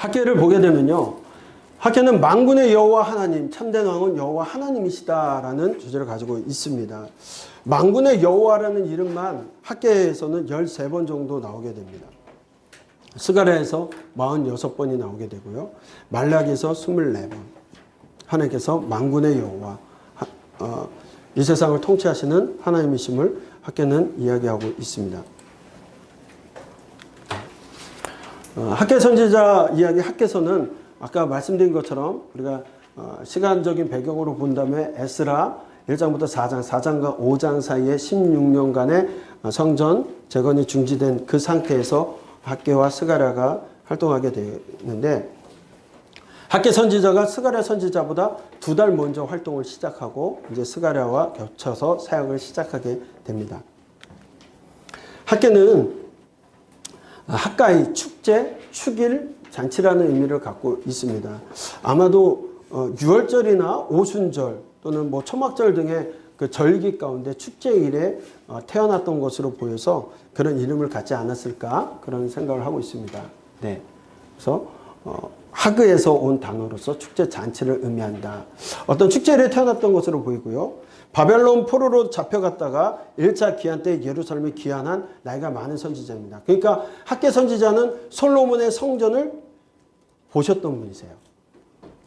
학계를 보게 되면요, 학계는 만군의 여호와 하나님, 참된 왕은 여호와 하나님이시다라는 주제를 가지고 있습니다. 만군의 여호와라는 이름만 학계에서는 13번 정도 나오게 됩니다. 스가랴에서 46번이 나오게 되고요. 말라기에서 24번. 하나님께서 만군의 여호와, 이 세상을 통치하시는 하나님이심을 학계는 이야기하고 있습니다. 학계 선지자 이야기 학계서는 아까 말씀드린 것처럼 우리가 시간적인 배경으로 본 다음에 에스라 1장부터 4장, 4장과 5장 사이에 16년간의 성전 재건이 중지된 그 상태에서 학계와 스가랴가 활동하게 되는데, 학계 선지자가 스가랴 선지자보다 2달 먼저 활동을 시작하고 이제 스가랴와 겹쳐서 사역을 시작하게 됩니다. 학계는 학가의 축제, 축일, 잔치라는 의미를 갖고 있습니다. 아마도 유월절이나 오순절 또는 뭐 초막절 등의 그 절기 가운데 축제일에 태어났던 것으로 보여서 그런 이름을 갖지 않았을까, 그런 생각을 하고 있습니다. 네. 그래서 하그에서 온 단어로서 축제 잔치를 의미한다. 어떤 축제일에 태어났던 것으로 보이고요. 바벨론 포로로 잡혀갔다가 1차 기한 때 예루살렘에 귀환한 나이가 많은 선지자입니다. 그러니까 학계 선지자는 솔로몬의 성전을 보셨던 분이세요.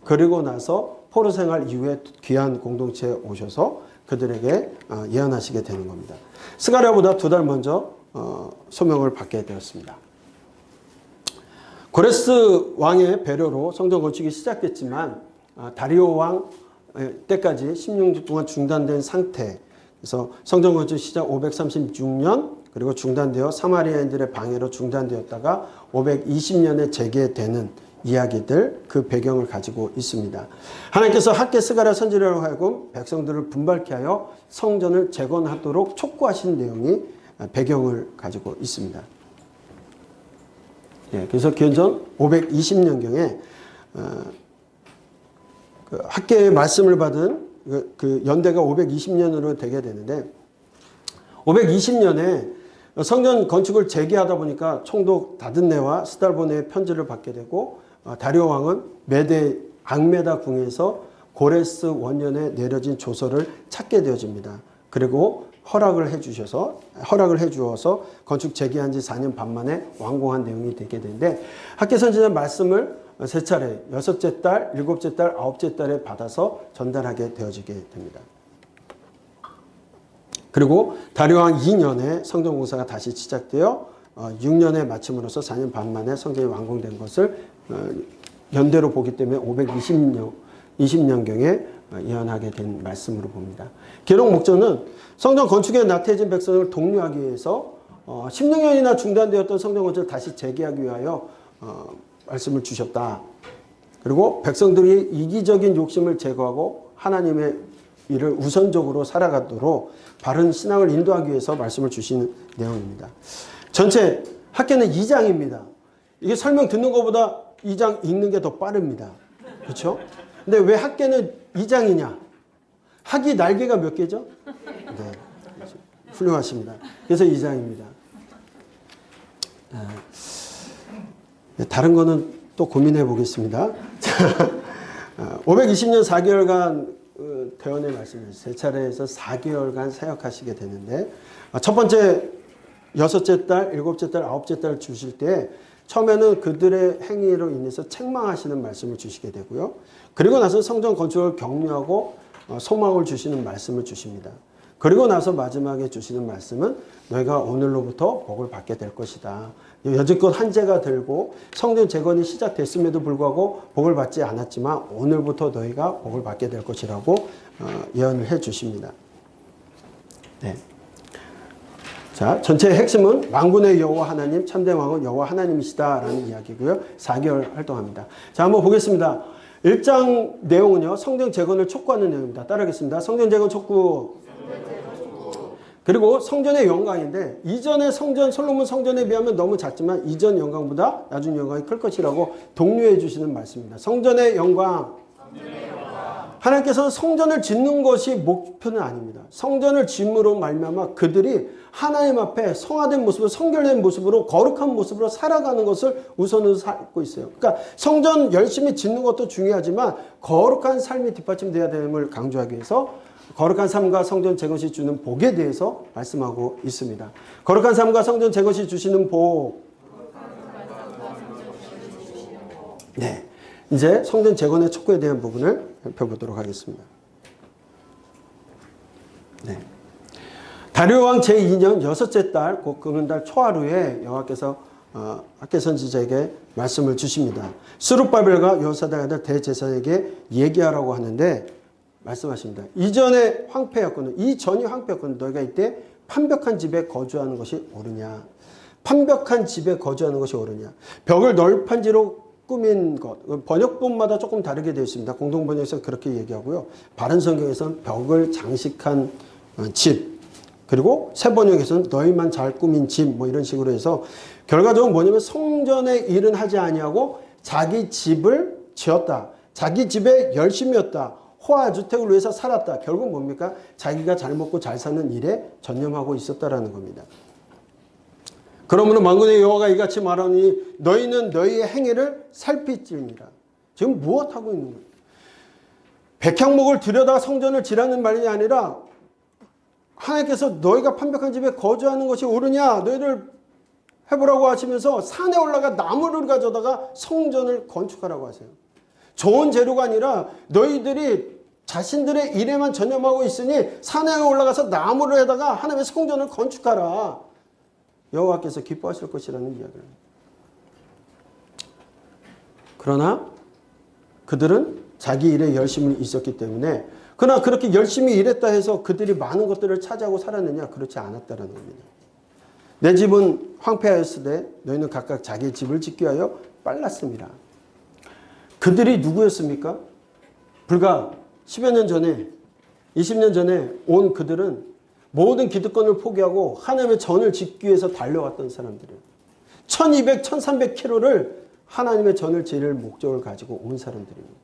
그리고 나서 포로 생활 이후에 귀한 공동체에 오셔서 그들에게 예언하시게 되는 겁니다. 스가랴보다 2달 먼저 소명을 받게 되었습니다. 고레스 왕의 배려로 성전 건축이 시작됐지만 다리오 왕 때까지 16년 동안 중단된 상태. 그래서 성전 건축 시작 536년 그리고 중단되어 사마리아인들의 방해로 중단되었다가 520년에 재개되는 이야기들, 그 배경을 가지고 있습니다. 하나님께서 학계 스가랴 선지자로 하여금 백성들을 분발케 하여 성전을 재건하도록 촉구하신 내용이 배경을 가지고 있습니다. 예, 그래서 기원전 520년경에 그 학계의 말씀을 받은 그 연대가 520년으로 되게 되는데, 520년에 성전 건축을 재개하다 보니까 총독 다든네와 스달보네의 편지를 받게 되고, 다리오 왕은 메대 앙메다 궁에서 고레스 원년에 내려진 조서를 찾게 되어집니다. 그리고 허락을 해 주어서 건축 재개한 지 4년 반 만에 완공한 내용이 되게 되는데, 학계 선지자 말씀을 3차례, 6째 달, 7째 달, 9째 달에 받아서 전달하게 되어지게 됩니다. 그리고 다리오 왕 2년에 성전 공사가 다시 시작되어 6년에 마침으로써 4년 반 만에 성전이 완공된 것을 연대로 보기 때문에 520년경에 예언하게 된 말씀으로 봅니다. 기록 목적은 성전 건축에 나태해진 백성을 독려하기 위해서 16년이나 중단되었던 성전 건축을 다시 재개하기 위하여 말씀을 주셨다. 그리고 백성들이 이기적인 욕심을 제거하고 하나님의 일을 우선적으로 살아가도록 바른 신앙을 인도하기 위해서 말씀을 주시는 내용입니다. 전체 학계는 2장입니다. 이게 설명 듣는 것보다 2장 읽는 게 더 빠릅니다. 그렇죠? 근데 왜 학계는 2장이냐? 학이 날개가 몇 개죠? 네, 훌륭하십니다. 그래서 2장입니다. 다른 거는 또 고민해 보겠습니다. 520년 4개월간 대원의 말씀을 3차례에서 4개월간 사역하시게 되는데, 첫 번째 6째 달, 7째 달, 9째 달 주실 때 처음에는 그들의 행위로 인해서 책망하시는 말씀을 주시게 되고요. 그리고 나서 성전 건축을 격려하고 소망을 주시는 말씀을 주십니다. 그리고 나서 마지막에 주시는 말씀은 너희가 오늘로부터 복을 받게 될 것이다. 여지껏 한재가 들고 성전 재건이 시작됐음에도 불구하고 복을 받지 않았지만 오늘부터 너희가 복을 받게 될 것이라고 예언을 해 주십니다. 네. 자, 전체의 핵심은 만군의 여호와 하나님, 참된 왕은 여호와 하나님이시다라는 이야기고요. 4개월 활동합니다. 자, 한번 보겠습니다. 1장 내용은요, 성전 재건을 촉구하는 내용입니다. 따라하겠습니다. 성전 재건 촉구. 그리고 성전의 영광인데, 이전의 성전, 솔로몬 성전에 비하면 너무 작지만 이전 영광보다 나중 영광이 클 것이라고 독려해 주시는 말씀입니다. 성전의 영광. 하나님께서는 성전을 짓는 것이 목표는 아닙니다. 성전을 짓므로 말미암아 그들이 하나님 앞에 성화된 모습으로, 성결된 모습으로, 거룩한 모습으로 살아가는 것을 우선으로 살고 있어요. 그러니까 성전 열심히 짓는 것도 중요하지만 거룩한 삶이 뒷받침되어야 됨을 강조하기 위해서 거룩한 삶과 성전 제것이 주는 복에 대해서 말씀하고 있습니다. 거룩한 삶과 성전 제것이 주시는 복. 네. 이제 성전 재건의 촉구에 대한 부분을 살펴보도록 하겠습니다. 네. 다리오 왕 제2년 여섯째 달 곧 금은달 초하루에 여호와께서 학개 선지자에게 말씀을 주십니다. 스룹바벨과 여호사닥 아들 대제사장에게 얘기하라고 하는데 말씀하십니다. 이전에 황폐였거든. 이전이 황폐였거든. 너희가 이때 판벽한 집에 거주하는 것이 옳으냐. 판벽한 집에 거주하는 것이 옳으냐. 벽을 널판지로 꾸민 것. 번역본마다 조금 다르게 되어 있습니다. 공동번역에서는 그렇게 얘기하고요. 바른 성경에서는 벽을 장식한 집. 그리고 새 번역에서는 너희만 잘 꾸민 집. 뭐 이런 식으로 해서 결과적으로 뭐냐면 성전의 일은 하지 아니하고 자기 집을 지었다. 자기 집에 열심이었다. 호화주택을 위해서 살았다. 결국 뭡니까? 자기가 잘 먹고 잘 사는 일에 전념하고 있었다라는 겁니다. 그러므로 만군의 여호와가 이같이 말하니 너희는 너희의 행위를 살필지니라. 지금 무엇하고 있는 거예요? 백향목을 들여다 성전을 지라는 말이 아니라 하나님께서 너희가 판벽한 집에 거주하는 것이 옳으냐 너희를 해보라고 하시면서 산에 올라가 나무를 가져다가 성전을 건축하라고 하세요. 좋은 재료가 아니라 너희들이 자신들의 일에만 전념하고 있으니 산에 올라가서 나무를 해다가 하나님의 성전을 건축하라. 여호와께서 기뻐하실 것이라는 이야기를. 그러나 그들은 자기 일에 열심히 있었기 때문에 그러나 그렇게 열심히 일했다 해서 그들이 많은 것들을 차지하고 살았느냐? 그렇지 않았다는 겁니다. 내 집은 황폐하였으되 너희는 각각 자기 집을 짓기 위하여 빨랐습니다. 그들이 누구였습니까? 불과 10여 년 전에 20년 전에 온 그들은 모든 기득권을 포기하고 하나님의 전을 짓기 위해서 달려왔던 사람들이에요. 1200, 1300km를 하나님의 전을 지을 목적을 가지고 온 사람들입니다.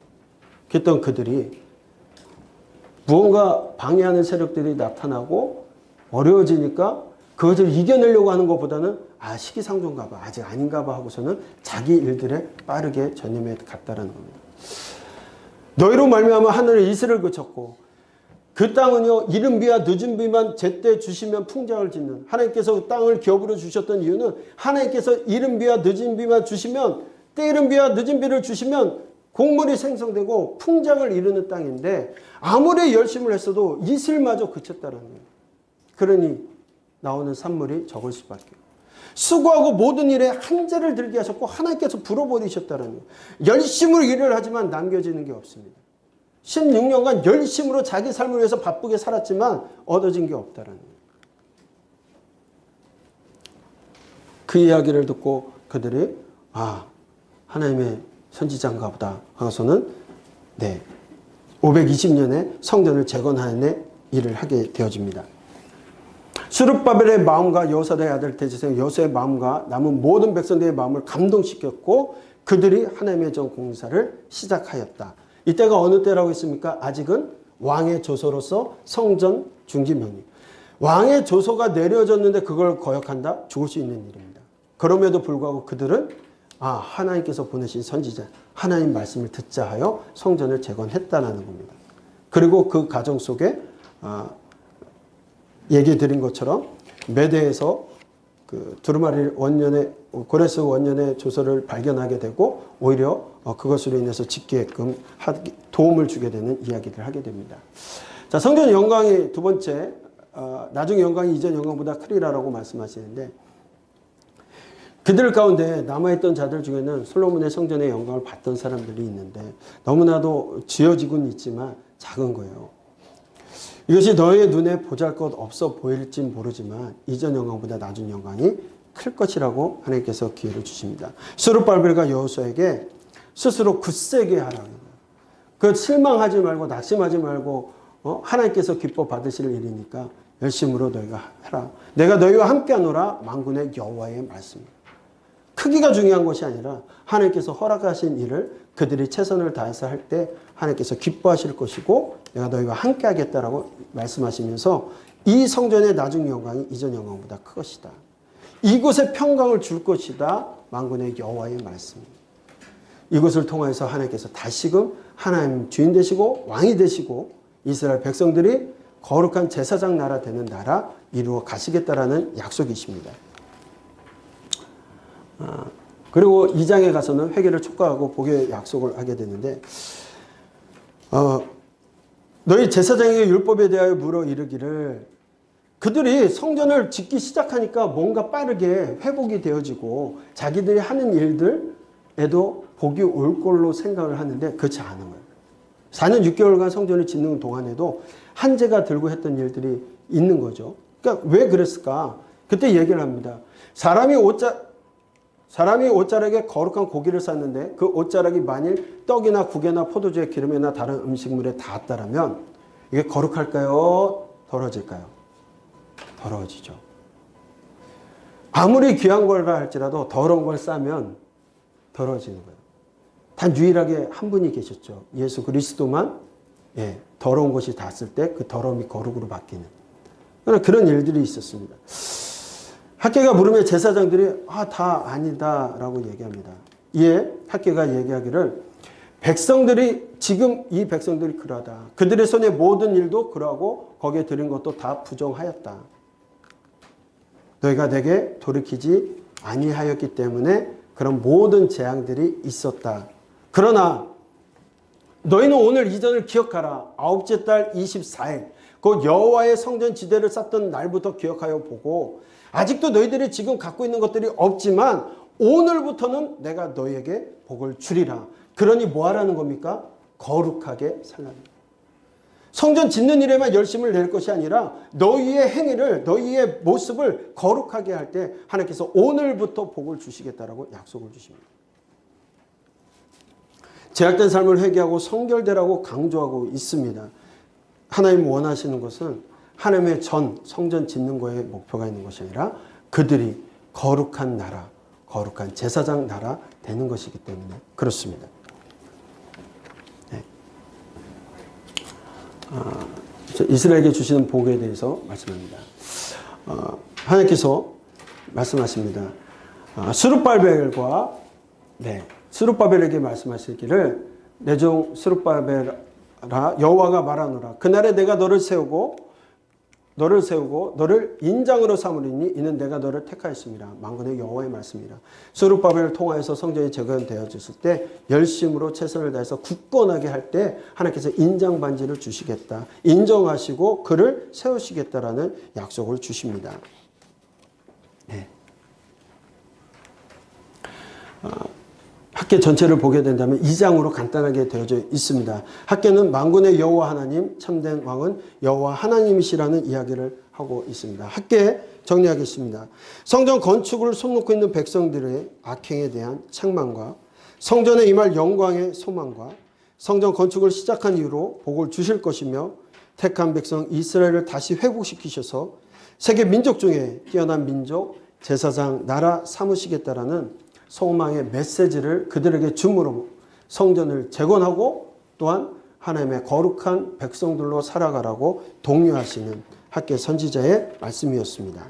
그랬던 그들이 무언가 방해하는 세력들이 나타나고 어려워지니까 그것을 이겨내려고 하는 것보다는 시기상조인가 봐. 아직 아닌가 봐 하고서는 자기 일들에 빠르게 전념해 갔다라는 겁니다. 너희로 말미암아 하늘에 이슬을 그쳤고 그 땅은요 이른 비와 늦은 비만 제때 주시면 풍작을 짓는 하나님께서 땅을 기업으로 주셨던 이유는 하나님께서 이른 비와 늦은 비만 주시면 때이른 비와 늦은 비를 주시면 곡물이 생성되고 풍작을 이루는 땅인데 아무리 열심을 했어도 이슬마저 그쳤다는 거예요. 그러니 나오는 산물이 적을 수밖에. 수고하고 모든 일에 한재를 들게 하셨고 하나님께서 불어버리셨다는 거예요. 열심으로 일을 하지만 남겨지는 게 없습니다. 16년간 열심으로 자기 삶을 위해서 바쁘게 살았지만 얻어진 게 없다는 거예요. 그 이야기를 듣고 그들이 하나님의 선지자인가 보다 하고서는 520년에 성전을 재건하는 일을 하게 되어집니다. 스룹바벨의 마음과 여호사닥의 아들 대제사장 여호수아의 마음과 남은 모든 백성들의 마음을 감동시켰고 그들이 하나님의 전 공사를 시작하였다. 이때가 어느 때라고 했습니까? 아직은 왕의 조서로서 성전 중기명령. 왕의 조서가 내려졌는데 그걸 거역한다? 죽을 수 있는 일입니다. 그럼에도 불구하고 그들은 하나님께서 보내신 선지자 하나님 말씀을 듣자 하여 성전을 재건했다는 겁니다. 그리고 그 과정 속에 얘기 드린 것처럼 메대에서 그 두루마리 원년의 고레스 원년의 조서를 발견하게 되고 오히려 그것으로 인해서 짓게끔 도움을 주게 되는 이야기를 하게 됩니다. 자, 성전 영광이 두 번째 나중 영광이 이전 영광보다 크리라라고 말씀하시는데 그들 가운데 남아있던 자들 중에는 솔로몬의 성전의 영광을 받던 사람들이 있는데 너무나도 지어지고는 있지만 작은 거예요. 이것이 너의 눈에 보잘것없어 보일지 모르지만 이전 영광보다 낮은 영광이 클 것이라고 하나님께서 기회를 주십니다. 스룹바벨과 여호수아에게 스스로 굳세게 하라는 거예요. 그 실망하지 말고 낙심하지 말고 하나님께서 기뻐 받으실 일이니까 열심으로 너희가 해라. 내가 너희와 함께하노라 만군의 여호와의 말씀입니다. 크기가 중요한 것이 아니라 하나님께서 허락하신 일을 그들이 최선을 다해서 할 때 하나님께서 기뻐하실 것이고 내가 너희와 함께 하겠다라고 말씀하시면서 이 성전의 나중 영광이 이전 영광보다 크것이다. 이곳에 평강을 줄 것이다. 만군의 여호와의 말씀입니다. 이것을 통해서 하나님께서 다시금 하나님 주인 되시고 왕이 되시고 이스라엘 백성들이 거룩한 제사장 나라 되는 나라 이루어 가시겠다라는 약속이십니다. 그리고 2장에 가서는 회개를 촉구하고 복의 약속을 하게 되는데 너희 제사장에게 율법에 대하여 물어 이르기를 그들이 성전을 짓기 시작하니까 뭔가 빠르게 회복이 되어지고 자기들이 하는 일들에도 복이 올 걸로 생각을 하는데 그렇지 않은 거예요. 4년 6개월간 성전을 짓는 동안에도 한재가 들고 했던 일들이 있는 거죠. 그러니까 왜 그랬을까? 그때 얘기를 합니다. 사람이 옷자락에 거룩한 고기를 쌌는데 그 옷자락이 만일 떡이나 국에나 포도주에 기름이나 다른 음식물에 닿았다면 이게 거룩할까요? 더러워질까요? 더러워지죠. 아무리 귀한 거라 할지라도 더러운 걸 싸면 더러워지는 거예요. 단 유일하게 한 분이 계셨죠. 예수 그리스도만 더러운 것이 닿았을 때 그 더러움이 거룩으로 바뀌는 그런 일들이 있었습니다. 학개가 물으면 제사장들이 다 아니다 라고 얘기합니다. 이에 학개가 얘기하기를 지금 이 백성들이 그러하다. 그들의 손의 모든 일도 그러하고 거기에 들인 것도 다 부정하였다. 너희가 내게 돌이키지 아니하였기 때문에 그런 모든 재앙들이 있었다. 그러나 너희는 오늘 이전을 기억하라. 9째 달 24일 곧 여호와의 성전 지대를 쌓던 날부터 기억하여 보고 아직도 너희들이 지금 갖고 있는 것들이 없지만 오늘부터는 내가 너희에게 복을 주리라. 그러니 뭐 하라는 겁니까? 거룩하게 살라는 거예요. 성전 짓는 일에만 열심을 낼 것이 아니라 너희의 행위를 너희의 모습을 거룩하게 할 때 하나님께서 오늘부터 복을 주시겠다라고 약속을 주십니다. 제약된 삶을 회개하고 성결되라고 강조하고 있습니다. 하나님 원하시는 것은 하나님의 성전 짓는 거에 목표가 있는 것이 아니라 그들이 거룩한 나라, 거룩한 제사장 나라 되는 것이기 때문에 그렇습니다. 네. 이스라엘에게 주시는 복에 대해서 말씀합니다. 하나님께서 말씀하십니다. 스룹바벨에게 말씀하시기를 내 종 스룹바벨아 여호와가 말하노라. 그날에 내가 너를 세우고 너를 인장으로 삼으리니 이는 내가 너를 택하였습니다. 만군의 여호와의 말씀이라. 스룹바벨을 통하여서 성전이 재건되어졌을 때 열심으로 최선을 다해서 굳건하게 할 때 하나님께서 인장 반지를 주시겠다. 인정하시고 그를 세우시겠다라는 약속을 주십니다. 네. 학계 전체를 보게 된다면 2장으로 간단하게 되어져 있습니다. 학계는 만군의 여호와 하나님, 참된 왕은 여호와 하나님이시라는 이야기를 하고 있습니다. 학계 정리하겠습니다. 성전 건축을 손놓고 있는 백성들의 악행에 대한 책망과 성전에 임할 영광의 소망과 성전 건축을 시작한 이후로 복을 주실 것이며 택한 백성 이스라엘을 다시 회복시키셔서 세계 민족 중에 뛰어난 민족, 제사장, 나라 삼으시겠다라는 소망의 메시지를 그들에게 줌으로 성전을 재건하고 또한 하나님의 거룩한 백성들로 살아가라고 독려하시는 학계 선지자의 말씀이었습니다.